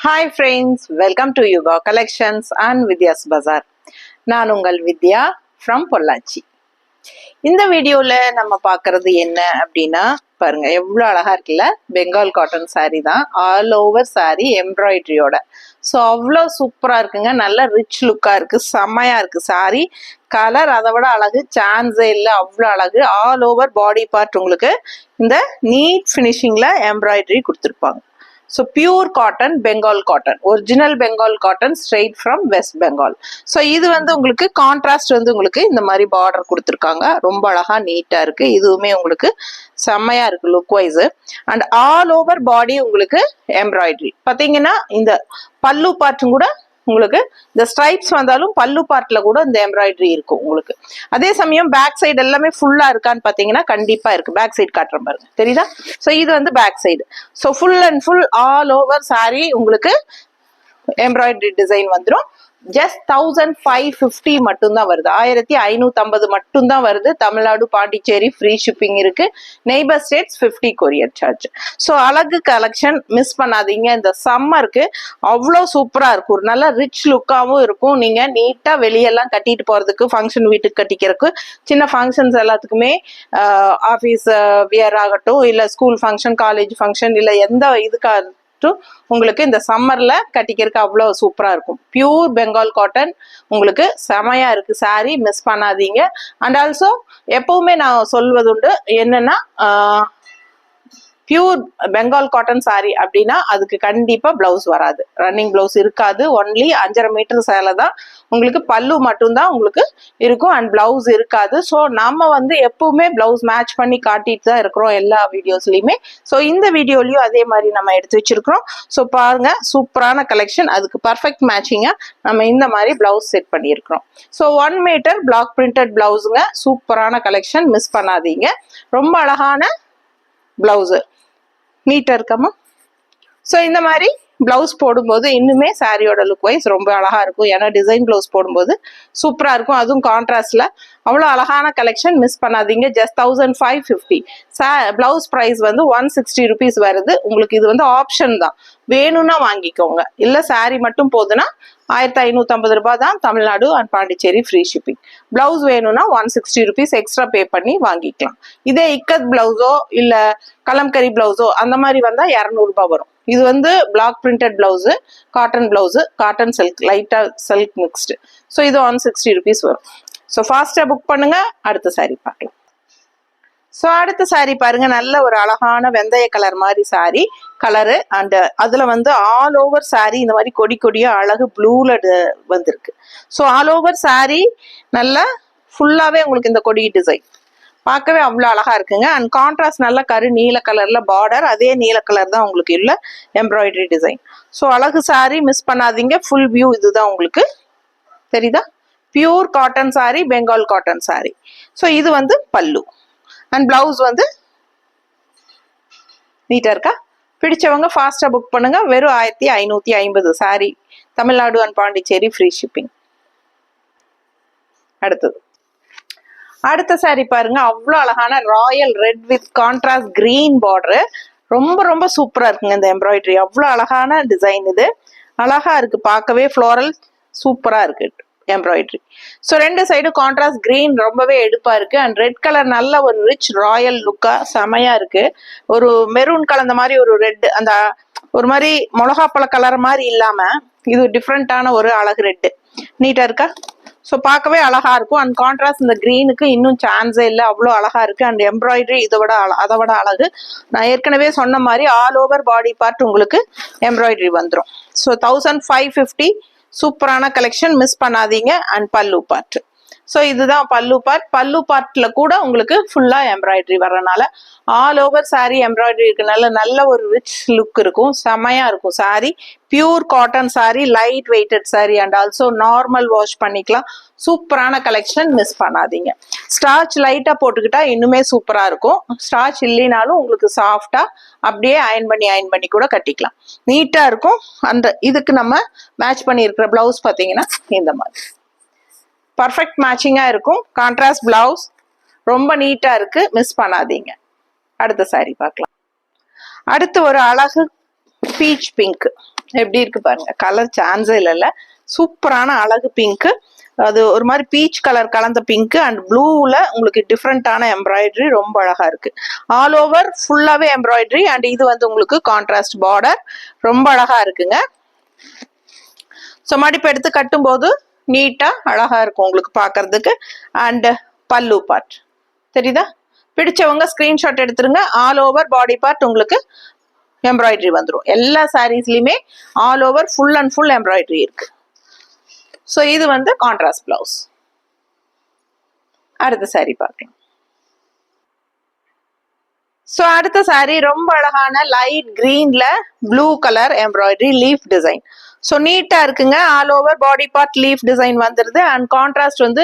Hi friends, welcome to Yuga Collections and Vidya's Bazaar. நான் உங்கள் வித்யா from Pollachi. இந்த வீடியோல நம்ம பார்க்கறது என்ன அப்படின்னா பாருங்க எவ்வளவு அழகா இருக்குல்ல. பெங்கால் காட்டன் saree தான், ஆல் ஓவர் saree எம்ப்ராய்டரியோட. ஸோ அவ்வளோ சூப்பரா இருக்குங்க, நல்ல ரிச் லுக்கா இருக்கு, செம்மையா இருக்கு saree. கலர் அதை விட அழகு, சான்ஸே இல்லை, அவ்வளோ அழகு. ஆல் ஓவர் பாடி பார்ட் உங்களுக்கு இந்த நீட் ஃபினிஷிங்ல எம்ப்ராய்டரி கொடுத்துருப்பாங்க. So pure cotton, Bengal cotton, original Bengal cotton straight from West Bengal. So இது வந்து உங்களுக்கு கான்ட்ராஸ்ட் வந்து உங்களுக்கு இந்த மாதிரி பார்டர் கொடுத்துருக்காங்க, ரொம்ப அழகா நீட்டா இருக்கு. இதுவுமே உங்களுக்கு செம்மையா இருக்கு look wise. And all over body உங்களுக்கு எம்ப்ராய்டரி. பாத்தீங்கன்னா இந்த பல்லு பார்ட்டும் கூட உங்களுக்கு இந்த ஸ்ட்ரைப்ஸ் வந்தாலும் பல்லு பார்ட்ல கூட இந்த எம்ப்ராய்டரி இருக்கும் உங்களுக்கு. அதே சமயம் பேக் சைடு எல்லாமே ஃபுல்லா இருக்கான்னு பாத்தீங்கன்னா கண்டிப்பா இருக்கு. பேக் சைடு காட்டுற பாருங்க, தெரியுதா? ஸோ இது வந்து back side. So full and full all over sari உங்களுக்கு எம்ப்ராய்டரி டிசைன் வந்துடும். ஜஸ்ட் 1550 மட்டும்தான் வருது, 1550 மட்டும்தான் வருது. தமிழ்நாடு பாண்டிச்சேரி ஃப்ரீ ஷிப்பிங் இருக்கு, neighbour states 50 courier charge. So அழகு கலெக்ஷன் மிஸ் பண்ணாதீங்க. இந்த சம்மருக்கு அவ்வளோ சூப்பரா இருக்கும், ஒரு நல்ல ரிச் லுக்காகவும் இருக்கும். நீங்க நீட்டா வெளியெல்லாம் கட்டிட்டு போறதுக்கு, ஃபங்க்ஷன் வீட்டுக்கு கட்டிக்கிறதுக்கு, சின்ன ஃபங்க்ஷன்ஸ் எல்லாத்துக்குமே, ஆஃபீஸ் வியர் ஆகட்டும், இல்லை ஸ்கூல் ஃபங்க்ஷன், காலேஜ் ஃபங்க்ஷன், இல்லை எந்த இதுக்காக உங்களுக்கு இந்த சம்மர்ல கட்டிக்கிறதுக்கு அவ்வளவு சூப்பரா இருக்கும். பியூர் பெங்கால் காட்டன் உங்களுக்கு செமையா இருக்கு சாரி, மிஸ் பண்ணாதீங்க. அண்ட் ஆல்சோ எப்பவுமே நான் சொல்வது உண்டு என்னன்னா, பியூர் பெங்கால் காட்டன் சாரி அப்படின்னா அதுக்கு கண்டிப்பா பிளவுஸ் வராது, ரன்னிங் பிளவுஸ் இருக்காது. ஒன்லி 5.5 மீட்டர் சேலை தான் உங்களுக்கு, பல்லு மட்டும்தான் உங்களுக்கு இருக்கும் அண்ட் பிளவுஸ் இருக்காது. ஸோ நம்ம வந்து எப்பவுமே பிளவுஸ் மேட்ச் பண்ணி காட்டிட்டு தான் இருக்கிறோம் எல்லா வீடியோஸ்லயுமே. ஸோ இந்த வீடியோலயும் அதே மாதிரி நம்ம எடுத்து வச்சிருக்கிறோம். ஸோ பாருங்க, சூப்பரான கலெக்ஷன், அதுக்கு பர்ஃபெக்ட் மேட்சிங்கா நம்ம இந்த மாதிரி பிளவுஸ் செட் பண்ணியிருக்கிறோம். ஸோ 1 மீட்டர் பிளாக் பிரிண்டட் பிளவுஸுங்க, சூப்பரான கலெக்ஷன், மிஸ் பண்ணாதீங்க. ரொம்ப அழகான பிளவுஸ், நீட்டா இருக்காமா? ஸோ இந்த மாதிரி பிளவுஸ் போடும்போது இன்னுமே சாரியோட லுக் வைஸ் ரொம்ப அழகா இருக்கும். ஏன்னா டிசைன் பிளவுஸ் போடும்போது சூப்பரா இருக்கும், அதுவும் கான்ட்ராஸ்ட்ல. அவ்வளோ அழகான கலெக்ஷன், மிஸ் பண்ணாதீங்க. ஜஸ்ட் 1550. பிளவுஸ் ப்ரைஸ் வந்து 160 rupees வருது உங்களுக்கு. இது வந்து ஆப்ஷன் தான், வேணும்னா வாங்கிக்கோங்க, இல்லை சாரி மட்டும் போதுன்னா 1550 ரூபாய் தான், Tamil Nadu and Pondicherry free shipping. Blouse வேணும்னா 160 rupees எக்ஸ்ட்ரா பே பண்ணி வாங்கிக்கலாம். இதே இக்கத் பிளவுஸோ இல்ல கலம்கரி பிளவுஸோ அந்த மாதிரி வந்தா 200 ரூபாய் வரும். இது வந்து block printed blouse, cotton blouse, cotton silk, லைட்டா சில்க் மிக்ஸ்டு. ஸோ இது 160 rupees வரும். ஸோ ஃபாஸ்டா புக் பண்ணுங்க, அடுத்த சாரி பார்க்கலாம். ஸோ அடுத்த சாரி பாருங்க, நல்ல ஒரு அழகான வெந்தய கலர் மாதிரி சாரி கலரு. அண்ட் அதுல வந்து ஆல் ஓவர் சாரி இந்த மாதிரி கொடி கொடியா அழகு ப்ளூல வந்திருக்கு. ஸோ ஆல் ஓவர் சாரி நல்லா ஃபுல்லாவே உங்களுக்கு இந்த கொடி டிசைன் பார்க்கவே அவ்வளோ அழகா இருக்குங்க. அண்ட் கான்ட்ராஸ்ட் நல்ல கரு நீல கலர்ல பார்டர், அதே நீல கலர் தான் உங்களுக்கு இல்ல எம்ப்ராய்டரி டிசைன். ஸோ அழகு சாரி, மிஸ் பண்ணாதீங்க. ஃபுல் வியூ இதுதான் உங்களுக்கு, தெரியுதா? Pure cotton sorry, Bengal cotton sorry. So இது வந்து பல்லு அண்ட் பிளவுஸ் வந்து நீட்டா இருக்கா? பிடிச்சவங்க ஃபாஸ்டா புக் பண்ணுங்க. வெறும் 1550 sorry, Tamil Nadu and Pondicherry free shipping. அடுத்த சாரி பாருங்க, அவ்வளோ அழகான Royal red with contrast green border. ரொம்ப ரொம்ப சூப்பரா இருக்குங்க இந்த எம்ப்ராய்டரி, அவ்வளோ அழகான டிசைன். இது அழகா இருக்கு பார்க்கவே, ஃப்ளோரல் சூப்பரா இருக்கு எம்ப்ராய்டரி. ஸோ ரெண்டு சைடு கான்ட்ராஸ்ட் கிரீன் ரொம்பவே எடுப்பா இருக்கு. அண்ட் ரெட் கலர் நல்ல ஒரு ரிச் ராயல் லுக்கா செமையா இருக்கு. ஒரு மெரூன் கலந்த மாதிரி ஒரு ரெட், அந்த ஒரு மாதிரி மிளகாப்பழ கலர் மாதிரி இல்லாம இது டிஃப்ரெண்டான ஒரு அழகு ரெட்டு. நீட்டா இருக்கா? ஸோ பார்க்கவே அழகா இருக்கும். அண்ட் கான்ட்ராஸ்ட் இந்த கிரீனுக்கு இன்னும் சான்ஸே இல்லை, அவ்வளோ அழகா இருக்கு. அண்ட் எம்ப்ராய்டரி அதை விட அழகு. நான் ஏற்கனவே சொன்ன மாதிரி ஆல் ஓவர் பாடி பார்ட் உங்களுக்கு எம்ப்ராய்டரி வந்துடும். ஸோ 1550, சூப்பரான கலெக்ஷன், மிஸ் பண்ணாதீங்க. அண்ட் பல்லு பார்ட், ஸோ இதுதான் பல்லு பார்ட். பல்லு பார்ட்ல கூட உங்களுக்கு ஃபுல்லா எம்ப்ராய்டரி வர்றதுனால ஆல் ஓவர் சாரி எம்ப்ராய்டரி இருக்கனால நல்ல ஒரு ரிச் லுக் இருக்கும், செமையா இருக்கும் sari. Pure cotton sari, light weighted sari and also normal wash பண்ணிக்கலாம். சூப்பரான கலெக்ஷன், மிஸ் பண்ணாதீங்க. ஸ்டார்ச் லைட்டா போட்டுக்கிட்டா இன்னுமே சூப்பரா இருக்கும். ஸ்டார்ச் இல்லைனாலும் உங்களுக்கு சாஃப்டா அப்படியே அயன் பண்ணி கூட கட்டிக்கலாம், நீட்டா இருக்கும். அந்த இதுக்கு நம்ம மேட்ச் பண்ணி இருக்கிற பிளவுஸ் பாத்தீங்கன்னா இந்த மாதிரி பர்ஃபெக்ட் மேட்சிங்கா இருக்கும். கான்ட்ராஸ்ட் பிளவுஸ் ரொம்ப நீட்டா இருக்கு, மிஸ் பண்ணாதீங்க. அடுத்த சாரி பார்க்கலாம். அடுத்து ஒரு அழகு பீச் பிங்க், எப்படி இருக்கு பாருங்க, கலர் சான்ஸே இல்லைல்ல. சூப்பரான அழகு பிங்க், அது ஒரு மாதிரி பீச் கலர் கலந்த பிங்க் அண்ட் ப்ளூல உங்களுக்கு டிஃப்ரெண்டான எம்ப்ராய்டரி ரொம்ப அழகா இருக்கு. ஆல் ஓவர் ஃபுல்லாவே எம்ப்ராய்டரி அண்ட் இது வந்து உங்களுக்கு கான்ட்ராஸ்ட் பார்டர் ரொம்ப அழகா இருக்குங்க. ஸோ மடிப்பு எடுத்து கட்டும் போது நீட்டா அழகா இருக்கும் உங்களுக்கு பாக்குறதுக்கு. அண்ட் பல்லு பார்ட் தெரியுதா? பிடிச்சவங்க ஸ்கிரீன்ஷாட் எடுத்துருங்க. ஆல் ஓவர் பாடி பார்ட் உங்களுக்கு எம்ப்ராய்டரி வந்துடும். எல்லா சாரீஸ்லயுமே all over full and full embroidery இருக்கு. ஸோ இது வந்து கான்ட்ராஸ்ட் பிளவுஸ். அடுத்த சாரி பார்க்கலாம். ஸோ அடுத்த சாரி ரொம்ப அழகான லைட் கிரீன்ல blue colour embroidery leaf design. So நீட்டா இருக்குங்க. All over body part leaf design வந்துருது. அண்ட் கான்ட்ராஸ்ட் வந்து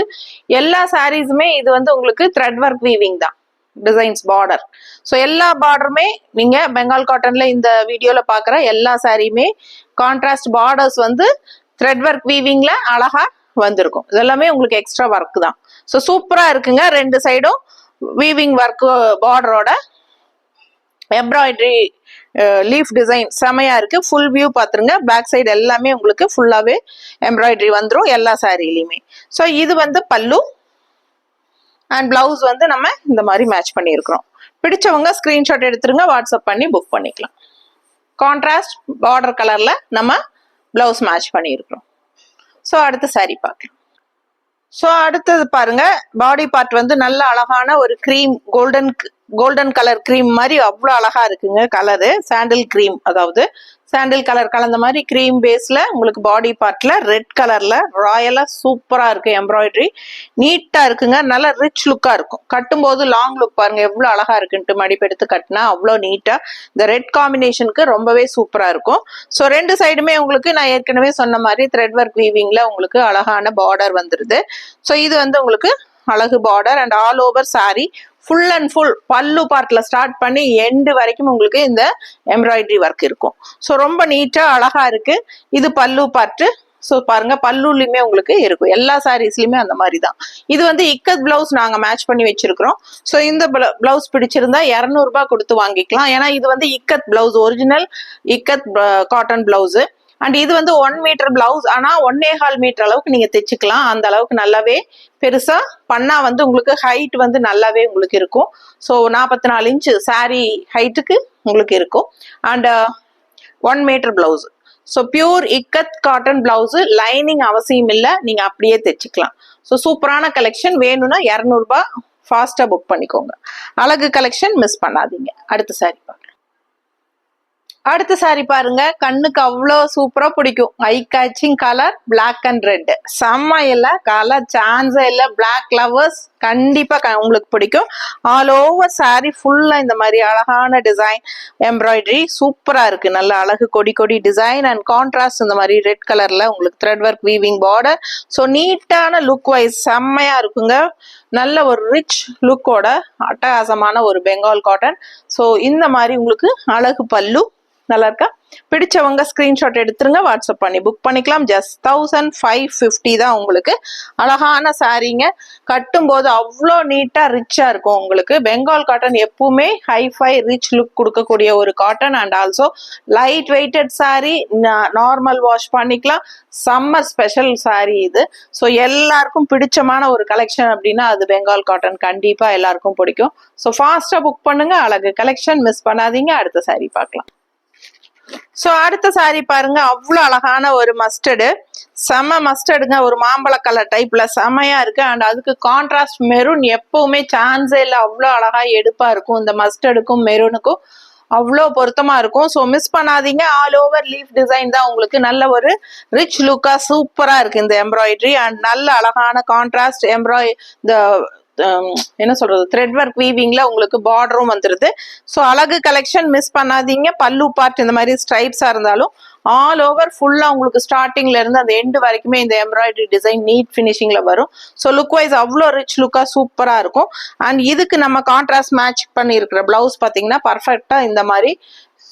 எல்லா சாரீஸுமே இது வந்து உங்களுக்கு த்ரெட் ஒர்க் வீவிங் தான் டிசைன்ஸ் பார்டர். ஸோ எல்லா பார்டருமே நீங்க பெங்கால் காட்டன்ல இந்த வீடியோல பாக்குற எல்லா சாரியுமே கான்ட்ராஸ்ட் பார்டர்ஸ் வந்து த்ரெட் ஒர்க் வீவிங்ல அழகா வந்திருக்கும். இதெல்லாமே உங்களுக்கு எக்ஸ்ட்ரா ஒர்க் தான். ஸோ சூப்பரா இருக்குங்க. ரெண்டு சைடும் வீவிங் ஒர்க் பார்டரோட எம்ப்ராய்டரி லீஃப் டிசைன் செமையா இருக்கு. ஃபுல் வியூ பாத்துருங்க. பேக் சைடு எல்லாமே உங்களுக்கு ஃபுல்லாவே எம்ப்ராய்டரி வந்துடும் எல்லா சாரிலையுமே. ஸோ இது வந்து பல்லு அண்ட் பிளவுஸ் வந்து நம்ம இந்த மாதிரி மேட்ச் பண்ணியிருக்கிறோம். பிடிச்சவங்க ஸ்கிரீன்ஷாட் எடுத்துருங்க, வாட்ஸ்அப் பண்ணி புக் பண்ணிக்கலாம். கான்ட்ராஸ்ட் பார்டர் கலர்ல நம்ம பிளவுஸ் மேட்ச் பண்ணியிருக்கிறோம். ஸோ அடுத்த சாரி பார்க்கலாம். ஸோ அடுத்தது பாருங்க, பாடி பார்ட் வந்து நல்ல அழகான ஒரு கிரீம் கோல்டன் கலர் கிரீம் மாதிரி அவ்வளோ அழகா இருக்குங்க. கலரு சாண்டில் கிரீம், அதாவது சாண்டில் கலர் கலந்த மாதிரி கிரீம் பேஸ்ல உங்களுக்கு பாடி பார்ட்ல ரெட் கலர்ல ராயலா சூப்பரா இருக்கு. எம்ப்ராய்டரி நீட்டா இருக்குங்க. நல்ல ரிச் லுக்கா இருக்கும். கட்டும்போது லாங் லுக் பாருங்க எவ்வளவு அழகா இருக்குன்ட்டு. மடிப்பு எடுத்து கட்டினா அவ்வளோ நீட்டா இந்த ரெட் காம்பினேஷனுக்கு ரொம்பவே சூப்பரா இருக்கும். ஸோ ரெண்டு சைடுமே உங்களுக்கு நான் ஏற்கனவே சொன்ன மாதிரி த்ரெட் ஒர்க் வீவிங்ல உங்களுக்கு அழகான பார்டர் வந்துருது. ஸோ இது வந்து உங்களுக்கு அழகு border and all over sorry full and full பல்லு பார்ட்ல ஸ்டார்ட் பண்ணி எண்டு வரைக்கும் உங்களுக்கு இந்த எம்ப்ராய்டரி ஒர்க் இருக்கும். ஸோ ரொம்ப நீட்டா அழகா இருக்கு. இது பல்லு பார்ட். ஸோ பாருங்க, பல்லுலயுமே உங்களுக்கு இருக்கும். எல்லா சாரீஸ்லயுமே அந்த மாதிரி தான். இது வந்து இக்கத் பிளவுஸ் நாங்க மேட்ச் பண்ணி வச்சிருக்கிறோம். ஸோ இந்த பிளவுஸ் பிடிச்சிருந்தா 200 ரூபாய் கொடுத்து வாங்கிக்கலாம். ஏன்னா இது வந்து ikat blouse, original ikat cotton blouse. And இது வந்து 1 மீட்டர் பிளவுஸ். ஆனா 1.25 மீட்டர் அளவுக்கு நீங்க தைச்சுக்கலாம். அந்த அளவுக்கு நல்லாவே பெருசா பண்ணா வந்து உங்களுக்கு ஹைட் வந்து நல்லாவே உங்களுக்கு இருக்கும். ஸோ 44 இன்ச்சு சாரி ஹைட்டுக்கு உங்களுக்கு இருக்கும். And 1 metre blouse. So pure ikat cotton blouse, lining அவசியம் இல்லை, நீங்க அப்படியே தைச்சுக்கலாம். ஸோ சூப்பரான கலெக்ஷன். வேணும்னா 200 ரூபாய் ஃபாஸ்டா புக் பண்ணிக்கோங்க. அழகு கலெக்ஷன் மிஸ் பண்ணாதீங்க. அடுத்த சாரி பார்க்கலாம். அடுத்த சாரி பாருங்க, கண்ணுக்கு அவ்வளோ சூப்பரா பிடிக்கும். Eye catching colour black and red. செம்ம இல்ல, கலர் சான்ஸே இல்ல. பிளாக் லவர்ஸ் கண்டிப்பா உங்களுக்கு பிடிக்கும். ஆல் ஓவர் சாரி ஃபுல்லா இந்த மாதிரி அழகான டிசைன் எம்ப்ராய்டரி சூப்பரா இருக்கு. நல்ல அழகு கொடி டிசைன் அண்ட் கான்ட்ராஸ்ட் இந்த மாதிரி ரெட் கலர்ல உங்களுக்கு thread work weaving border. So நீட்டான லுக் வைஸ் செம்மையா இருக்குங்க. நல்ல ஒரு ரிச் லுக்கோட அட்டகாசமான ஒரு பெங்கால் காட்டன். ஸோ இந்த மாதிரி உங்களுக்கு அழகு பல்லு நல்லா இருக்கா? பிடிச்சவங்க ஸ்கிரீன்ஷாட் எடுத்துருங்க, வாட்ஸ்அப் பண்ணி புக் பண்ணிக்கலாம். ஜஸ்ட் 1550 தான் உங்களுக்கு. அழகான சாரீங்க. கட்டும் போது அவ்வளோ நீட்டா ரிச்சா இருக்கும் உங்களுக்கு. பெங்கால் காட்டன் எப்பவுமே ஹைஃபை ரிச் லுக் கொடுக்கக்கூடிய ஒரு cotton and also light weighted sari. Normal wash பண்ணிக்கலாம். சம்மர் ஸ்பெஷல் சாரி இது. ஸோ எல்லாருக்கும் பிடிச்சமான ஒரு கலெக்ஷன் அப்படின்னா அது பெங்கால் காட்டன் கண்டிப்பா எல்லாருக்கும் பிடிக்கும். ஸோ ஃபாஸ்டா புக் பண்ணுங்க. அழகு கலெக்ஷன் மிஸ் பண்ணாதீங்க. அடுத்த சாரி பார்க்கலாம். ஸோ அடுத்த சாரி பாருங்க, அவ்வளோ அழகான ஒரு மஸ்டர்டு, செம மஸ்டர்டுங்க. ஒரு மாம்பழ கலர் டைப்ல செமையா இருக்கு. அண்ட் அதுக்கு கான்ட்ராஸ்ட் மெரூன் எப்பவுமே சான்ஸே இல்லை, அவ்வளோ அழகா எடுப்பா இருக்கும். இந்த மஸ்டர்டுக்கும் மெரூனுக்கும் அவ்வளோ பொருத்தமா இருக்கும். ஸோ மிஸ் பண்ணாதீங்க. ஆல் ஓவர் லீஃப் டிசைன் தான் உங்களுக்கு. நல்ல ஒரு ரிச் லுக்கா சூப்பரா இருக்கு இந்த எம்ப்ராய்டரி. அண்ட் நல்ல அழகான கான்ட்ராஸ்ட் இந்த என்ன சொல்றது த்ரெட் ஒர்க் வீவிங்ல உங்களுக்கு பார்டரும் வந்துருது. ஸோ அழகு கலெக்ஷன் மிஸ் பண்ணாதீங்க. பல்லு பார்ட் இந்த மாதிரி ஸ்ட்ரைப்ஸா இருந்தாலும் ஆல் ஓவர் ஃபுல்லா உங்களுக்கு ஸ்டார்டிங்ல இருந்து அந்த எண்டு வரைக்குமே இந்த எம்ப்ராய்டரி டிசைன் நீட் ஃபினிஷிங்ல வரும். ஸோ லுக் வைஸ் அவ்வளோ ரிச் லுக்கா சூப்பரா இருக்கும். அண்ட் இதுக்கு நம்ம கான்ட்ராஸ்ட் மேட்ச் பண்ணி இருக்கிற பிளவுஸ் பாத்தீங்கன்னா பர்ஃபெக்டா இந்த மாதிரி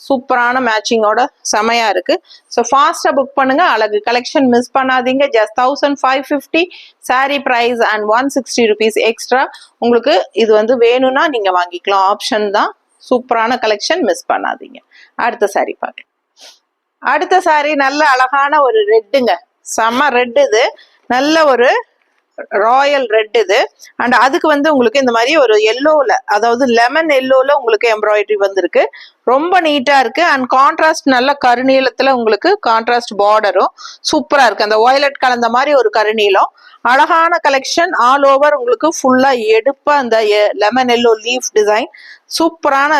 சூப்பரான மேட்சிங்கோட செமையா இருக்கு. ஸோ ஃபாஸ்டா புக் பண்ணுங்க. அழகு கலெக்ஷன் மிஸ் பண்ணாதீங்க. Just 1550 sari price and 160 rupees extra. உங்களுக்கு இது வந்து வேணும்னா நீங்க வாங்கிக்கலாம், ஆப்ஷன் தான். சூப்பரான கலெக்ஷன் மிஸ் பண்ணாதீங்க. அடுத்த சாரி பார்க்கலாம். அடுத்த saree நல்ல அழகான ஒரு ரெட்டுங்க, செம்ம ரெட். இது நல்ல ஒரு ராயல் ரெட் இது. அண்ட் அதுக்கு வந்து உங்களுக்கு இந்த மாதிரி ஒரு எல்லோல, அதாவது லெமன் எல்லோல உங்களுக்கு எம்ப்ராய்டரி வந்திருக்கு. ரொம்ப நீட்டா இருக்கு. அண்ட் கான்ட்ராஸ்ட் நல்ல கருநீளத்துல உங்களுக்கு கான்ட்ராஸ்ட் பார்டரும் சூப்பரா இருக்கு. அந்த வயலட் கலந்த மாதிரி ஒரு கருநீளம், அழகான கலெக்ஷன். ஆல் ஓவர் உங்களுக்கு ஃபுல்லா எடுப்பா அந்த லெமன் எல்லோ லீஃப் டிசைன், சூப்பரான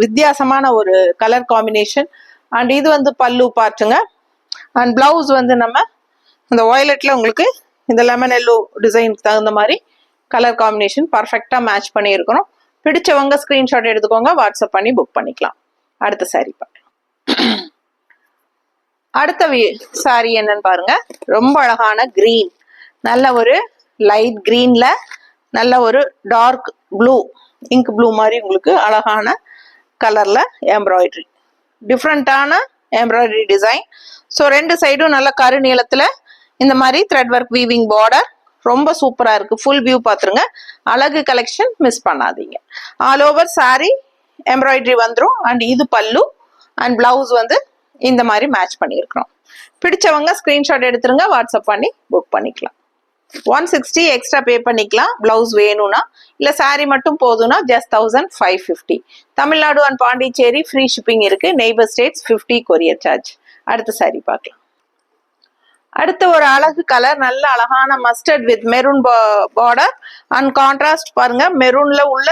வித்தியாசமான ஒரு கலர் காம்பினேஷன். அண்ட் இது வந்து பல்லு பார்ட்டுங்க. அண்ட் பிளவுஸ் வந்து நம்ம இந்த வயலட்ல உங்களுக்கு இந்த லெமன் எல்லோ டிசைனுக்கு தகுந்த மாதிரி கலர் காம்பினேஷன் பர்ஃபெக்டா மேட்ச் பண்ணி இருக்கிறோம். பிடிச்சவங்க ஸ்கிரீன்ஷாட் எடுத்துக்கோங்க, வாட்ஸ்அப் பண்ணி புக் பண்ணிக்கலாம். அடுத்த சாரி பார்க்கலாம். அடுத்த சாரி என்னன்னு பாருங்க. ரொம்ப அழகான கிரீன், நல்ல ஒரு லைட் கிரீன்ல நல்ல ஒரு டார்க் ப்ளூ, இங்க் ப்ளூ மாதிரி உங்களுக்கு அழகான கலர்ல எம்ப்ராய்டரி, டிஃப்ரெண்டான எம்ப்ராய்டரி டிசைன். ஸோ ரெண்டு சைடும் நல்ல கரு நீளத்துல இந்த மாதிரி த்ரெட் ஒர்க் வீவிங் பார்டர், ரொம்ப சூப்பரா இருக்கு. ஃபுல் வியூ பாத்துருங்க. அழகு கலெக்ஷன், மிஸ் பண்ணாதீங்க. ஆல் ஓவர் சாரி எம்ப்ராய்டரி வந்துடும். அண்ட் இது பல்லு அண்ட் பிளவுஸ் வந்து இந்த மாதிரி மேட்ச் பண்ணியிருக்கிறோம். பிடிச்சவங்க ஸ்கிரீன்ஷாட் எடுத்துருங்க, வாட்ஸ்அப் பண்ணி புக் பண்ணிக்கலாம். 160 எக்ஸ்ட்ரா பே பண்ணிக்கலாம் பிளவுஸ் வேணும்னா. இல்ல சாரி மட்டும் போதும்னா just 1550. Tamil Nadu and Pondicherry free shipping இருக்கு. Neighbour states 50 courier charge. அடுத்த சாரி பார்க்கலாம். அடுத்த ஒரு அழகு கலர், நல்ல அழகான mustard with maroon border and contrast பாருங்க. மெரூன்ல உள்ள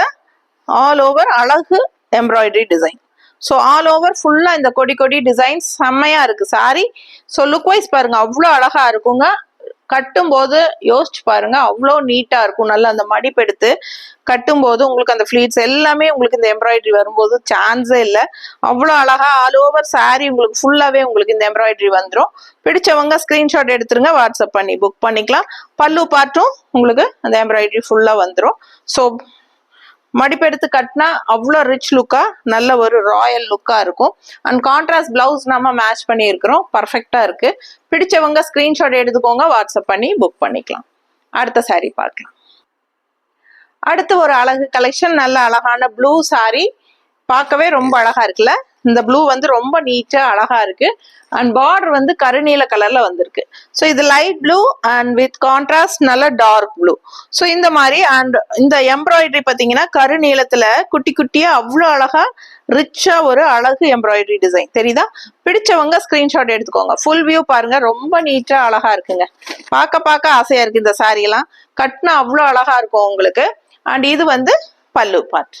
ஆல் ஓவர் அழகு embroidery design. So all over ஃபுல்லா இந்த கொடி கொடி டிசைன் செம்மையா இருக்கு சாரி. ஸோ லுக் வைஸ் பாருங்க, அவ்வளோ அழகா இருக்குங்க. கட்டும் போது யோசிச்சு பாருங்க, அவ்வளோ நீட்டா இருக்கும். நல்லா அந்த மடிப்பு எடுத்து கட்டும் போது உங்களுக்கு அந்த ஃபிளீட்ஸ் எல்லாமே உங்களுக்கு இந்த எம்ப்ராய்டரி வரும்போது சான்ஸே இல்லை. அவ்வளோ அழகா ஆல் ஓவர் சாரி உங்களுக்கு ஃபுல்லாவே உங்களுக்கு இந்த எம்ப்ராய்டரி வந்துடும். பிடிச்சவங்க ஸ்கிரீன்ஷாட் எடுத்துருங்க, வாட்ஸ்அப் பண்ணி புக் பண்ணிக்கலாம். பல்லு பார்ட்டும் உங்களுக்கு அந்த எம்ப்ராய்டரி ஃபுல்லா வந்துடும். ஸோ மடிப்பெடுத்து கட்டினா அவ்வளோ ரிச் லுக்கா, நல்ல ஒரு ராயல் லுக்கா இருக்கும். அண்ட் கான்ட்ராஸ்ட் பிளவுஸ் நம்ம மேட்ச் பண்ணி இருக்கிறோம், பர்ஃபெக்டா இருக்கு. பிடிச்சவங்க ஸ்கிரீன்ஷாட் எடுத்துக்கோங்க, வாட்ஸ்அப் பண்ணி புக் பண்ணிக்கலாம். அடுத்த சாரி பார்க்கலாம். அடுத்து ஒரு அழகு கலெக்ஷன், நல்ல அழகான ப்ளூ சாரி, பார்க்கவே ரொம்ப அழகா இருக்குல்ல. இந்த ப்ளூ வந்து ரொம்ப நீட்டா அழகா இருக்கு. அண்ட் பார்டர் வந்து கருநீல கலர்ல வந்திருக்கு. ஸோ இது light blue and with contrast நல்ல டார்க் ப்ளூ. ஸோ இந்த மாதிரி அண்ட் இந்த எம்ப்ராய்டரி பார்த்தீங்கன்னா கருநீளத்துல குட்டி குட்டியா அவ்வளோ அழகா ரிச்சா ஒரு அழகு எம்ப்ராய்டரி டிசைன் தெரியுதா. பிடிச்சவங்க ஸ்கிரீன்ஷாட் எடுத்துக்கோங்க. ஃபுல் வியூ பாருங்க, ரொம்ப நீட்டா அழகா இருக்குங்க. பார்க்க ஆசையா இருக்கு. இந்த சாரி எல்லாம் கட்டினா அவ்வளோ அழகா இருக்கும் உங்களுக்கு. அண்ட் இது வந்து பல்லு பார்ட்.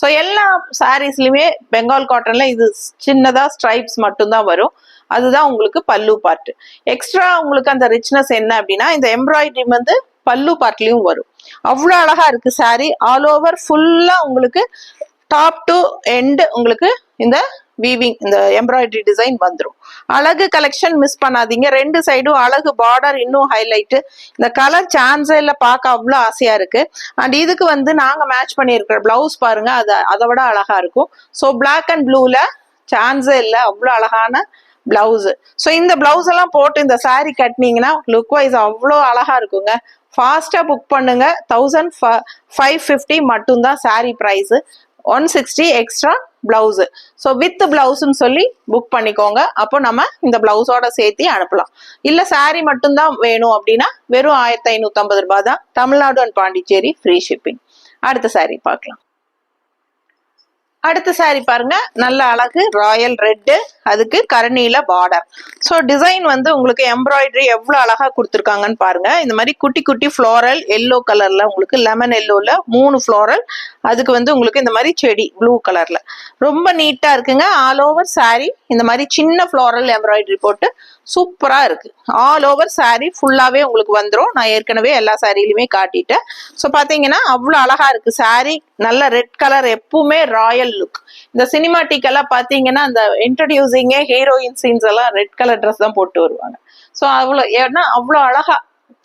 ஸோ எல்லா சாரீஸ்லயுமே பெங்கால் காட்டன்ல இது சின்னதா ஸ்ட்ரைப்ஸ் மட்டும்தான் வரும். அதுதான் உங்களுக்கு பல்லு பார்ட். எக்ஸ்ட்ரா உங்களுக்கு அந்த ரிச்னஸ் என்ன அப்படின்னா இந்த எம்ப்ராய்டரி வந்து பல்லு பார்ட்லயும் வரும். அவ்வளோ அழகா இருக்கு சாரி. ஆல் ஓவர் ஃபுல்லா உங்களுக்கு டாப் டு எண்ட் உங்களுக்கு இந்த வீவிங் இந்த எம்ப்ராய்டரி டிசைன் வந்துடும். அழகு கலெக்ஷன், மிஸ் பண்ணாதீங்க. ரெண்டு சைடும் அழகு பார்டர், இன்னும் ஹைலைட். இந்த கலர் சான்ஸில் பார்க்க அவ்வளோ ஆசையா இருக்கு. அண்ட் இதுக்கு வந்து நாங்க மேட்ச் பண்ணியிருக்கிற பிளவுஸ் பாருங்க, அதை விட அழகா இருக்கும். ஸோ பிளாக் அண்ட் ப்ளூல சான்ஸே இல்லை, அவ்வளோ அழகான பிளவுஸ். ஸோ இந்த பிளவுஸ் எல்லாம் போட்டு இந்த சாரி கட்டினீங்கன்னா லுக் வைஸ் அவ்வளோ அழகா இருக்குங்க. ஃபாஸ்டா புக் பண்ணுங்க. 1550 மட்டும்தான் sari price. 160 extra blouse. So with பிளவுஸ்ன்னு சொல்லி புக் பண்ணிக்கோங்க. அப்போ நம்ம இந்த பிளவுஸோட சேர்த்து அனுப்பலாம். இல்ல சாரி மட்டும்தான் வேணும் அப்படின்னா வெறும் 1550 ரூபாய் தான். Tamil Nadu and Pondicherry free shipping. அடுத்த சாரி பார்க்கலாம். அடுத்த சாரி பாருங்க, நல்ல அழகு ராயல் ரெட்டு, அதுக்கு கருநீல பார்டர். ஸோ டிசைன் வந்து உங்களுக்கு எம்ப்ராய்டரி எவ்வளவு அழகா கொடுத்துருக்காங்கன்னு பாருங்க. இந்த மாதிரி குட்டி குட்டி ஃப்ளோரல் எல்லோ கலர்ல உங்களுக்கு லெமன் எல்லோல 3 ஃப்ளோரல், அதுக்கு வந்து உங்களுக்கு இந்த மாதிரி செடி ப்ளூ கலர்ல ரொம்ப நீட்டா இருக்குங்க. ஆல் ஓவர் சாரி இந்த மாதிரி சின்ன ஃப்ளோரல் எம்ப்ராய்டரி போட்டு சூப்பரா இருக்கு. ஆல் ஓவர் சாரி ஃபுல்லாவே உங்களுக்கு வந்துடும். நான் ஏற்கனவே எல்லா சாரிலுமே காட்டிட்டேன். ஸோ பாத்தீங்கன்னா அவ்வளவு அழகா இருக்கு சாரி. நல்ல ரெட் கலர், எப்பவுமே ராயல் லுக். இந்த சினிமாட்டிக் எல்லாம் பாத்தீங்கன்னா அந்த இன்ட்ரடியூசிங்கே ஹீரோயின் சீன்ஸ் எல்லாம் ரெட் கலர் ட்ரெஸ் தான் போட்டு வருவாங்க. ஸோ அவ்வளோ ஏன்னா அவ்வளோ அழகா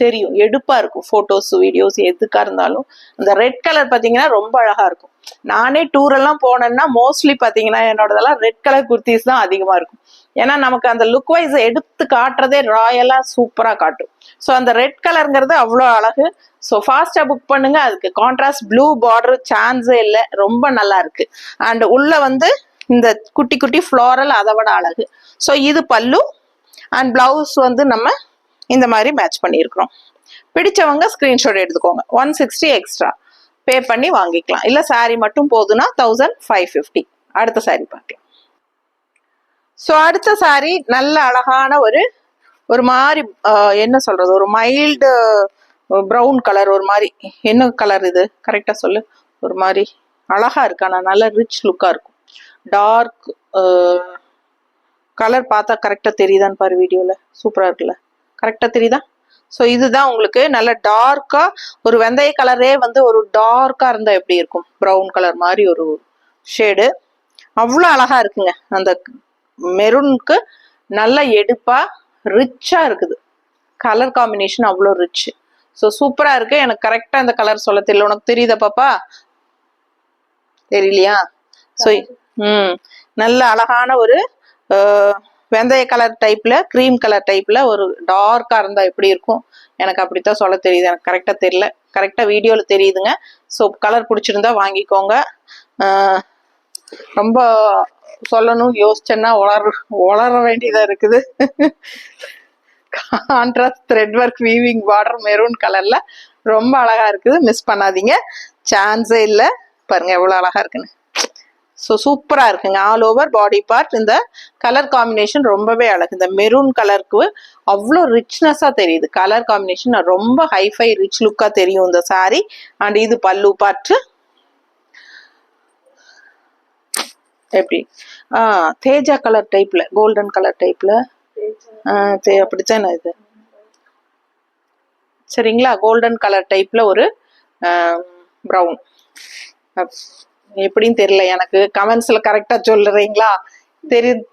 தெரியும், எடுப்பா இருக்கும். போட்டோஸ் வீடியோஸ் எதுக்கா இருந்தாலும் இந்த ரெட் கலர் பாத்தீங்கன்னா ரொம்ப அழகா இருக்கும். நானே டூர் எல்லாம் போனேன்னா மோஸ்ட்லி பாத்தீங்கன்னா என்னோடதெல்லாம் ரெட் கலர் குர்த்திஸ் தான் அதிகமா இருக்கும். ஏன்னா நமக்கு அந்த லுக் வைஸ் எடுத்து காட்டுறதே ராயலா சூப்பரா காட்டும். ஸோ அந்த ரெட் கலருங்கிறது அவ்வளோ அழகு. ஸோ ஃபாஸ்டா புக் பண்ணுங்க. அதுக்கு கான்ட்ராஸ்ட் ப்ளூ பார்டர் சான்ஸே இல்லை, ரொம்ப நல்லா இருக்கு. அண்ட் உள்ள வந்து இந்த குட்டி குட்டி ஃப்ளோரல் அதை விட அழகு. ஸோ இது பல்லு அண்ட் பிளவுஸ் வந்து நம்ம இந்த மாதிரி மேட்ச் பண்ணியிருக்கிறோம். பிடிச்சவங்க ஸ்கிரீன்ஷாட் எடுத்துக்கோங்க. 160 எக்ஸ்ட்ரா பே பண்ணி வாங்கிக்கலாம். இல்லை சாரி மட்டும் போதுன்னா 1550. அடுத்த சாரி பார்க்கலாம். ஸோ அடுத்த சாரி நல்ல அழகான ஒரு மாதிரி என்ன சொல்றது, ஒரு மைல்டு ப்ரௌன் கலர், ஒரு மாதிரி என்ன கலர் இது கரெக்டா சொல்லு, ஒரு மாதிரி அழகா இருக்கு, ஆனால் நல்ல ரிச் லுக்கா இருக்கும். டார்க் கலர் பார்த்தா கரெக்டா தெரியுதான்னு பாரு வீடியோல, சூப்பரா இருக்குல்ல, கரெக்டா தெரியுதா? ஸோ இதுதான் உங்களுக்கு நல்ல டார்க்கா ஒரு வெந்தய கலரே வந்து ஒரு டார்க்கா இருந்தா எப்படி இருக்கும், ப்ரௌன் கலர் மாதிரி ஒரு ஷேடு, அவ்வளோ அழகா இருக்குங்க. அந்த மெரூனுக்கு நல்ல எடுப்பா ரிச்சா இருக்குது, கலர் காம்பினேஷன் அவ்வளோ ரிச். ஸோ சூப்பரா இருக்கு. எனக்கு கரெக்டா அந்த கலர் சொல்ல தெரியல, உனக்கு தெரியுதா பாப்பா? தெரியலையா? ஸோ நல்ல அழகான ஒரு வெந்தய கலர் டைப்ல கிரீம் கலர் டைப்ல ஒரு டார்க்கா இருந்தா எப்படி இருக்கும், எனக்கு அப்படித்தான் சொல்ல தெரியுது, எனக்கு கரெக்டா தெரியல, கரெக்டா வீடியோல தெரியுதுங்க. ஸோ கலர் பிடிச்சிருந்தா வாங்கிக்கோங்க. ரொம்ப சொல்லணும் யோசிச்சேன்னா உளர வேண்டியதா இருக்குது. Contrast thread work weaving border maroon கலர்ல ரொம்ப அழகா இருக்குது, மிஸ் பண்ணாதீங்க, சான்ஸே இல்லை. பாருங்க எவ்வளவு அழகா இருக்குன்னு. ஸோ சூப்பரா இருக்குங்க. ஆல் ஓவர் பாடி பார்ட் இந்த கலர் காம்பினேஷன் ரொம்பவே அழகு. இந்த மெரூன் கலருக்கு அவ்வளோ ரிச்னஸா தெரியுது, கலர் காம்பினேஷன் ரொம்ப ஹைஃபை ரிச் லுக்கா தெரியும் இந்த சாரி. அண்ட் இது பல்லு பார்ட் எப்படி தேஜா கலர் டைப்ல, கோல்டன் கலர் டைப்ல, அப்படித்தானே இது, சரிங்களா? கோல்டன் கலர் டைப்ல ஒரு ப்ரௌன், எப்படின்னு தெரியல எனக்கு, கமெண்ட்ஸ்ல கரெக்டா சொல்லுறீங்களா?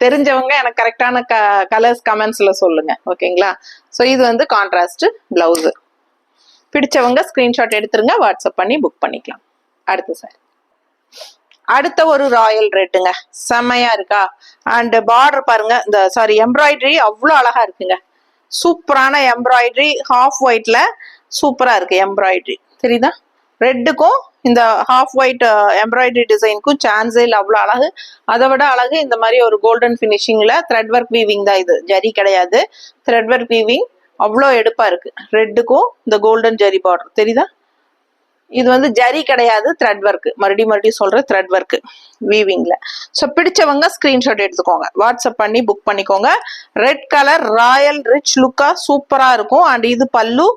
தெரிஞ்சவங்க எனக்கு கரெக்டான கலர்ஸ் கமெண்ட்ஸ்ல சொல்லுங்க, ஓகேங்களா? ஸோ இது வந்து கான்ட்ராஸ்ட் பிளவுஸ். பிடிச்சவங்க ஸ்கிரீன்ஷாட் எடுத்துருங்க, வாட்ஸ்அப் பண்ணி புக் பண்ணிக்கலாம். அடுத்து சார் அடுத்த ஒரு ராயல் ரெட்டுங்க, செம்மையா இருக்கா? அண்ட் பார்டர் பாருங்க, இந்த சாரி எம்ப்ராய்டரி அவ்வளோ அழகா இருக்குங்க, சூப்பரான எம்ப்ராய்டரி, ஹாஃப் ஒயிட்ல சூப்பரா இருக்கு எம்ப்ராய்டரி, தெரியுதா? ரெட்டுக்கும் இந்த ஹாஃப் ஒயிட் எம்ப்ராய்டரி டிசைனுக்கும் சான்ஸே இல்லை, அவ்வளோ அழகு. அதை விட அழகு இந்த மாதிரி ஒரு கோல்டன் ஃபினிஷிங்ல த்ரெட் ஒர்க் வீவிங் தான், இது ஜரி கிடையாது, த்ரெட் ஒர்க் வீவிங் அவ்வளோ எடுப்பா இருக்கு. ரெட்டுக்கும் இந்த கோல்டன் ஜரி பார்டர் தெரியுதா? இது வந்து ஜரி கிடையாது, த்ரெட் ஒர்க், மறுபடியும் சொல்ற த்ரெட் ஒர்க் வீவிங்ல. ஸோ பிடிச்சவங்க ஸ்கிரீன்ஷாட் எடுத்துக்கோங்க, வாட்ஸ்அப் பண்ணி புக் பண்ணிக்கோங்க. ரெட் கலர் ராயல் ரிச் லுக்கா சூப்பரா இருக்கும். அண்ட் இது பல்லு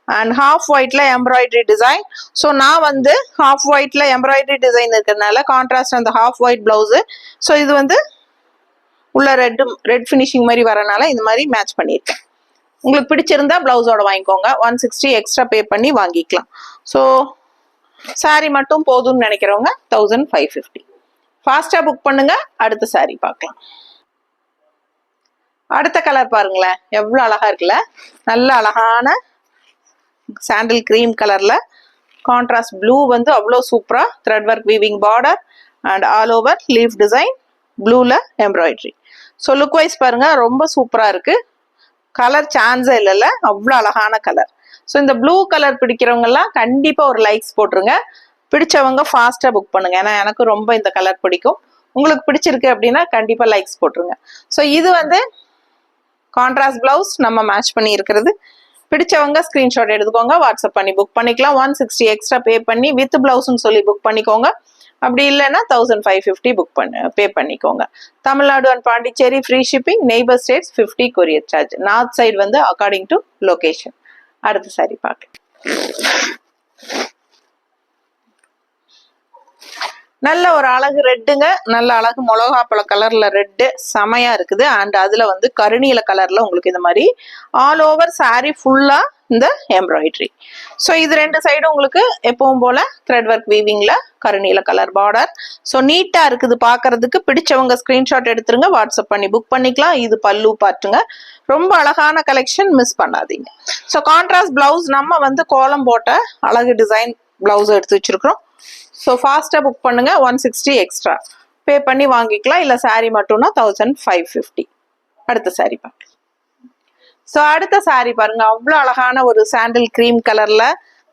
அண்ட் ஹாஃப் ஒயிட்ல எம்ப்ராய்டரி டிசைன். ஸோ நான் வந்து ஹாஃப் ஒயிட்ல எம்ப்ராய்டரி டிசைன் இருக்கிறதுனால கான்ட்ராஸ்ட் அந்த ஹாஃப் ஒயிட் பிளவுஸ். ஸோ இது வந்து உள்ள ரெட் ஃபினிஷிங் மாதிரி வரனால இந்த மாதிரி மேட்ச் பண்ணியிருக்கேன். உங்களுக்கு பிடிச்சிருந்தா பிளவுஸோட வாங்கிக்கோங்க, 160 எக்ஸ்ட்ரா பே பண்ணி வாங்கிக்கலாம். ஸோ சாரி மட்டும் போதும்னு நினைக்கிறவங்க 1550. ஃபாஸ்டா புக் பண்ணுங்க. அடுத்த சாரி பார்க்கலாம். அடுத்த கலர் பாருங்களேன், எவ்வளவு அழகா இருக்குல்ல, நல்ல அழகான சாண்டில் கிரீம் கலர்ல கான்ட்ராஸ்ட் ப்ளூ வந்து அவ்வளோ சூப்பரா thread work weaving border and all over leaf design, ப்ளூல எம்ப்ராய்டரி. ஸோ லுக் வைஸ் பாருங்க ரொம்ப சூப்பரா இருக்கு, கலர் சான்ஸே இல்லைல்ல, அவ்வளோ அழகான கலர். ஸோ இந்த ப்ளூ கலர் பிடிக்கிறவங்க எல்லாம் கண்டிப்பா ஒரு லைக்ஸ் போட்டுருங்க. பிடிச்சவங்க ஃபாஸ்டா புக் பண்ணுங்க, ஏன்னா எனக்கு ரொம்ப இந்த கலர் பிடிக்கும். உங்களுக்கு பிடிச்சிருக்கு அப்படின்னா கண்டிப்பா லைக்ஸ் போட்டுருங்க. ஸோ இது வந்து கான்ட்ராஸ்ட் பிளவுஸ் நம்ம மேட்ச் பண்ணி இருக்கிறது. பிடிச்சவங்க ஸ்கிரீன்ஷாட் எடுத்துக்கோங்க, வாட்ஸ்அப் பண்ணி புக் பண்ணிக்கலாம். 160 எக்ஸ்ட்ரா பே பண்ணி வித் பிளவுஸ்ன்னு சொல்லி புக் பண்ணிக்கோங்க. அப்படி இல்லைன்னா 1550 புக் பே பண்ணிக்கோங்க. Tamil Nadu and Pondicherry free shipping, neighbour states 50 courier charge. North side வந்து அக்கார்டிங் டு லொகேஷன். அடுத்த சாரி பார்க்க நல்ல ஒரு அழகு ரெட்டுங்க, நல்ல அழகு மிளகாப்பழ கலர்ல ரெட்டு செமையா இருக்குது. அண்ட் அதுல வந்து கருநீல கலர்ல உங்களுக்கு இந்த மாதிரி ஆல் ஓவர் சாரி ஃபுல்லா இந்த எம்ப்ராய்டரி. ஸோ இது ரெண்டு சைடு உங்களுக்கு எப்பவும் போல த்ரெட் ஒர்க் வீவிங்ல கருநீல கலர் பார்டர். ஸோ நீட்டா இருக்குது பாக்குறதுக்கு. பிடிச்சவங்க ஸ்கிரீன்ஷாட் எடுத்துருங்க, வாட்ஸ்அப் பண்ணி புக் பண்ணிக்கலாம். இது பல்லு பாட்டுங்க, ரொம்ப அழகான கலெக்ஷன், மிஸ் பண்ணாதீங்க. ஸோ கான்ட்ராஸ்ட் பிளவுஸ் நம்ம வந்து கோலம் போட்ட அழகு டிசைன் பிளவுஸ் எடுத்து வச்சிருக்கிறோம். ஸோ ஃபாஸ்டா புக் பண்ணுங்க, 160 எக்ஸ்ட்ரா பே பண்ணி வாங்கிக்கலாம். இல்ல சாரி மட்டும்னா 1550. அடுத்த சாரி பாருங்க. ஸோ அடுத்த சாரி பாருங்க, அவ்வளோ அழகான ஒரு சாண்டில் கிரீம் கலர்ல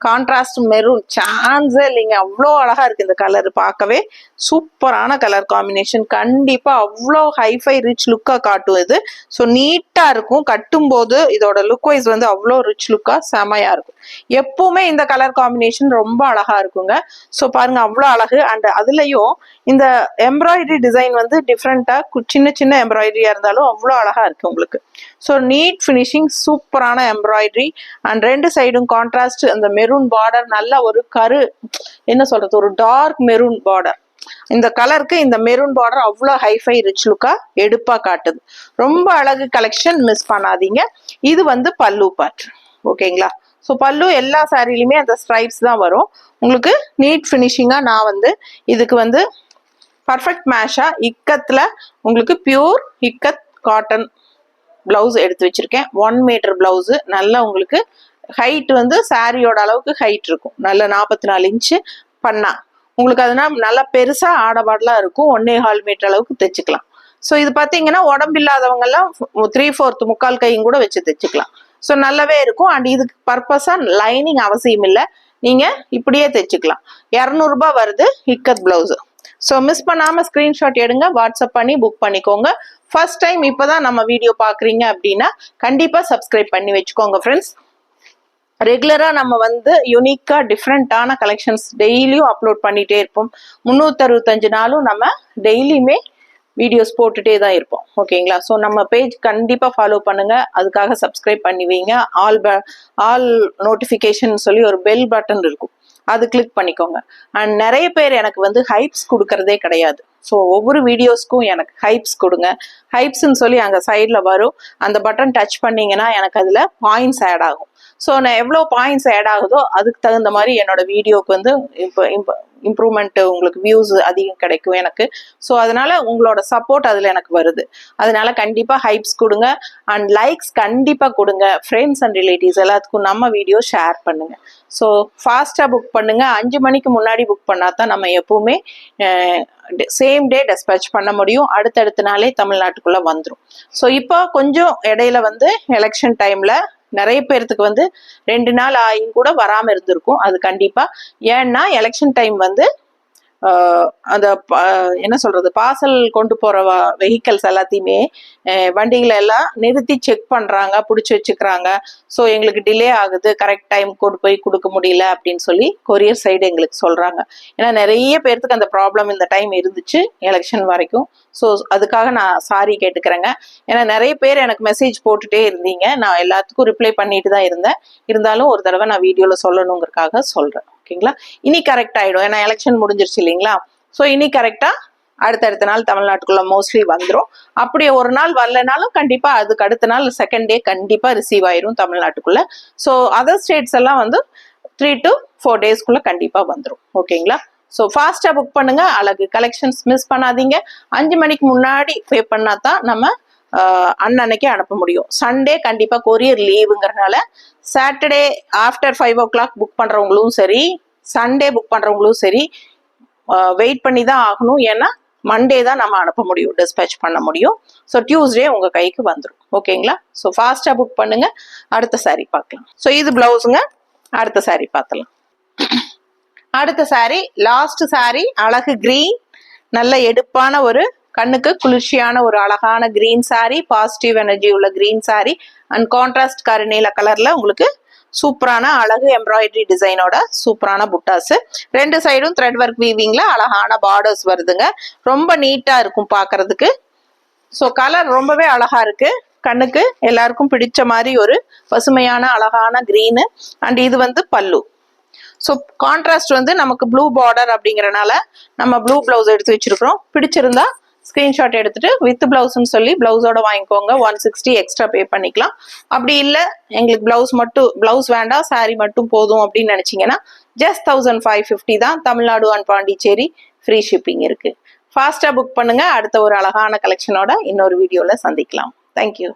கான்ட்ராஸ்ட் மெரூன் சான்ஸே இல்லைங்க, அவ்வளோ அழகா இருக்கு இந்த கலர். பார்க்கவே சூப்பரான கலர் காம்பினேஷன். கண்டிப்பா அவ்வளோ ஹைஃபை ரிச் லுக்கா காட்டும் இது. ஸோ நீட்டா இருக்கும் கட்டும் போது. இதோட லுக் வைஸ் வந்து அவ்வளோ ரிச் லுக்கா செமையா இருக்கும். எப்பவுமே இந்த கலர் காம்பினேஷன் ரொம்ப அழகா இருக்குங்க. ஸோ பாருங்க அவ்வளோ அழகு. அண்ட் அதுலயும் இந்த எம்ப்ராய்டரி டிசைன் வந்து டிஃப்ரெண்டா சின்ன சின்ன எம்ப்ராய்டரியா இருந்தாலும் அவ்வளோ அழகா இருக்கு உங்களுக்கு. ஸோ நீட் ஃபினிஷிங், சூப்பரான எம்ப்ராய்டரி. அண்ட் ரெண்டு சைடும் கான்ட்ராஸ்ட் அந்த மெரூன் பார்டர், நல்ல ஒரு என்ன சொல்றது, ஒரு டார்க் மெரூன் பார்டர். இந்த கலருக்கு இந்த மெரூன் பார்டர் அவ்வளோ ஹைஃபை ரிச் லுக்கா எடுப்பா காட்டுது. ரொம்ப அழகு கலெக்ஷன், மிஸ் பண்ணாதீங்க. இது வந்து பல்லு பார்ட். ஓகேங்களா? ஸோ பல்லு எல்லா சாரிலையுமே அந்த ஸ்ட்ரைப்ஸ் தான் வரும் உங்களுக்கு. நீட் ஃபினிஷிங்கா நான் வந்து இதுக்கு வந்து பர்ஃபெக்ட் மேஷா இக்கத்துல உங்களுக்கு பியூர் இக்கத் காட்டன் பிளவுஸ் எடுத்து வச்சிருக்கேன். 1 மீட்டர் பிளவுஸ். நல்லா உங்களுக்கு ஹைட் வந்து சாரியோட அளவுக்கு ஹைட் இருக்கும். நல்ல 44 இன்ச்சு பண்ணா உங்களுக்கு அதனால நல்லா பெருசா ஆடபாடலாம் இருக்கும். 1.25 மீட்டர் அளவுக்கு தைச்சுக்கலாம். ஸோ இது பார்த்தீங்கன்னா உடம்பு இல்லாதவங்க எல்லாம் 3/4 முக்கால் கையும் கூட வச்சு தைச்சுக்கலாம். ஸோ நல்லாவே இருக்கும். அண்ட் இதுக்கு பர்பஸா லைனிங் அவசியம் இல்லை, நீங்க இப்படியே தைச்சுக்கலாம். 200 ரூபாய் வருது இக்கத் பிளவுஸ். ஸோ மிஸ் பண்ணாம ஸ்கிரீன்ஷாட் எடுங்க, வாட்ஸ்அப் பண்ணி புக் பண்ணிக்கோங்க. ஃபர்ஸ்ட் டைம் இப்பதான் நம்ம வீடியோ பாக்குறீங்க அப்படின்னா கண்டிப்பா சப்ஸ்கிரைப் பண்ணி வச்சுக்கோங்க ஃப்ரெண்ட்ஸ். ரெகுலரா நம்ம வந்து யூனிக்கா டிஃப்ரெண்டான கலெக்ஷன்ஸ் டெய்லியும் அப்லோட் பண்ணிட்டே இருப்போம். 365 நாளும் நம்ம டெய்லியுமே வீடியோஸ் போட்டுட்டே தான் இருப்போம். ஓகேங்களா? ஸோ நம்ம பேஜ் கண்டிப்பா ஃபாலோ பண்ணுங்க, அதுக்காக சப்ஸ்கிரைப் பண்ணி வைங்க. ஆல் நோட்டிஃபிகேஷன் சொல்லி ஒரு பெல் பட்டன் இருக்கும், அது கிளிக் பண்ணிக்கோங்க. அண்ட் நிறைய பேர் எனக்கு வந்து ஹைப்ஸ் கொடுக்கறதே கிடையாது. ஸோ ஒவ்வொரு வீடியோஸ்க்கும் எனக்கு ஹைப்ஸ் கொடுங்க. ஹைப்ஸ்ன்னு சொல்லி அங்கே சைடில் வரும், அந்த பட்டன் டச் பண்ணீங்கன்னா எனக்கு அதில் பாயிண்ட்ஸ் ஆட் ஆகும். ஸோ நான் எவ்வளோ பாயிண்ட்ஸ் ஆட் ஆகுதோ அதுக்கு தகுந்த மாதிரி என்னோட வீடியோக்கு வந்து இம்ப்ரூவ்மெண்ட், உங்களுக்கு வியூஸ் அதிகம் கிடைக்கும் எனக்கு. ஸோ அதனால உங்களோட சப்போர்ட் அதில் எனக்கு வருது. அதனால கண்டிப்பாக ஹைப்ஸ் கொடுங்க. அண்ட் லைக்ஸ் கண்டிப்பாக கொடுங்க. ஃப்ரெண்ட்ஸ் அண்ட் ரிலேட்டிவ்ஸ் எல்லாத்துக்கும் நம்ம வீடியோ ஷேர் பண்ணுங்க. ஸோ ஃபாஸ்ட்டாக புக் பண்ணுங்க. 5 மணிக்கு முன்னாடி புக் பண்ணா தான் நம்ம எப்பவுமே சேம் டே டெஸ்பேச் பண்ண முடியும். அடுத்தடுத்த நாளே தமிழ்நாட்டுக்குள்ள வந்துடும். ஸோ இப்போ கொஞ்சம் இடையில வந்து எலெக்ஷன் டைம்ல நிறைய பேர்த்துக்கு வந்து 2 நாள் ஆகியும் கூட வராம இருந்திருக்கும். அது கண்டிப்பா, ஏன்னா எலெக்ஷன் டைம் வந்து அந்த என்ன சொல்றது, பார்சல் கொண்டு போற வெஹிக்கல்ஸ் எல்லாத்தையுமே வண்டிகளை எல்லாம் நிறுத்தி செக் பண்றாங்க, பிடிச்சி வச்சுக்கிறாங்க. ஸோ எங்களுக்கு டிலே ஆகுது, கரெக்ட் டைம் கொண்டு போய் கொடுக்க முடியல அப்படின்னு சொல்லி கொரியர் சைடு எங்களுக்கு சொல்றாங்க. ஏன்னா நிறைய பேர்த்துக்கு அந்த ப்ராப்ளம் இந்த டைம் இருந்துச்சு எலெக்ஷன் வரைக்கும். ஸோ அதுக்காக நான் சாரி கேட்டுக்கிறேங்க. ஏன்னா நிறைய பேர் எனக்கு மெசேஜ் போட்டுட்டே இருந்தீங்க, நான் எல்லாத்துக்கும் ரிப்ளை பண்ணிட்டு தான் இருந்தேன். இருந்தாலும் ஒரு தடவை நான் வீடியோல சொல்லணுங்கிறதுக்காக சொல்றேன். ஓகேங்களா? இனி கரெக்ட் ஆயிடும், ஏன்னா எலெக்ஷன் முடிஞ்சிருச்சு இல்லைங்களா? ஸோ இனி கரெக்டா அடுத்தடுத்த நாள் தமிழ்நாட்டுக்குள்ள மோஸ்ட்லி வந்துடும். அப்படியே ஒரு நாள் வரலனாலும் கண்டிப்பா அதுக்கு அடுத்த நாள் செகண்ட் டே கண்டிப்பா ரிசீவ் ஆயிரும் தமிழ்நாட்டுக்குள்ள. ஸோ அதர் ஸ்டேட்ஸ் எல்லாம் வந்து 3 to 4 டேஸ்க்குள்ள கண்டிப்பா வந்துடும். ஓகேங்களா? ஸோ ஃபாஸ்டா புக் பண்ணுங்க. அழகு கலெக்ஷன்ஸ் மிஸ் பண்ணாதீங்க. 5 மணிக்கு முன்னாடி பே பண்ணா தான் நம்ம அன்னன்னைக்கு அனுப்ப முடியும். சண்டே கண்டிப்பா கொரியர் லீவுங்கிறதுனால சாட்டர்டே ஆஃப்டர் 5 o'clock புக் பண்றவங்களும் சரி, சண்டே புக் பண்றவங்களும் சரி வெயிட் பண்ணி தான் ஆகணும். ஏன்னா மண்டே தான் நம்ம அனுப்ப முடியும், டிஸ்பேச் பண்ண முடியும். ஸோ டியூஸ்டே உங்க கைக்கு வந்துடும். ஓகேங்களா? ஸோ ஃபாஸ்டா புக் பண்ணுங்க. அடுத்த சாரி பார்க்கலாம். ஸோ இது பிளவுஸுங்க. அடுத்த சாரி பார்க்கலாம். அடுத்த சாரி லாஸ்ட் சாரி, அழகு கிரீன், நல்ல எடுப்பான ஒரு கண்ணுக்கு குளிர்ச்சியான ஒரு அழகான கிரீன் சாரி, பாசிட்டிவ் எனர்ஜி உள்ள கிரீன் சாரி. அண்ட் கான்ட்ராஸ்ட் கருநீல கலர்ல உங்களுக்கு சூப்பரான அழகு எம்ப்ராய்டரி டிசைனோட சூப்பரான புட்டாஸ். 2 சைடும் த்ரெட் ஒர்க் வீவிங்ல அழகான பார்டர்ஸ் வருதுங்க. ரொம்ப நீட்டா இருக்கும் பாக்குறதுக்கு. ஸோ கலர் ரொம்பவே அழகா இருக்கு. கண்ணுக்கு எல்லாருக்கும் பிடிச்ச மாதிரி ஒரு பசுமையான அழகான கிரீனு. அண்ட் இது வந்து பல்லு. ஸோ கான்ட்ராஸ்ட் வந்து நமக்கு ப்ளூ பார்டர் அப்படிங்கறனால நம்ம ப்ளூ பிளவுஸ் எடுத்து வச்சிருக்கிறோம். பிடிச்சிருந்தா ஸ்கிரீன்ஷாட் எடுத்துட்டு வித் பிளவுஸ்ன்னு சொல்லி பிளவுஸோட வாங்கிக்கோங்க. 160 எக்ஸ்ட்ரா பே பண்ணிக்கலாம். அப்படி இல்லை எங்களுக்கு பிளவுஸ் வேண்டாம், சாரி மட்டும் போதும் அப்படின்னு நினைச்சீங்கன்னா ஜஸ்ட் 1550 தான். Tamil Nadu and Pondicherry free shipping இருக்கு. ஃபாஸ்டா புக் பண்ணுங்க. அடுத்த ஒரு அழகான கலெக்ஷனோட இன்னொரு வீடியோல சந்திக்கலாம். தேங்க்யூ.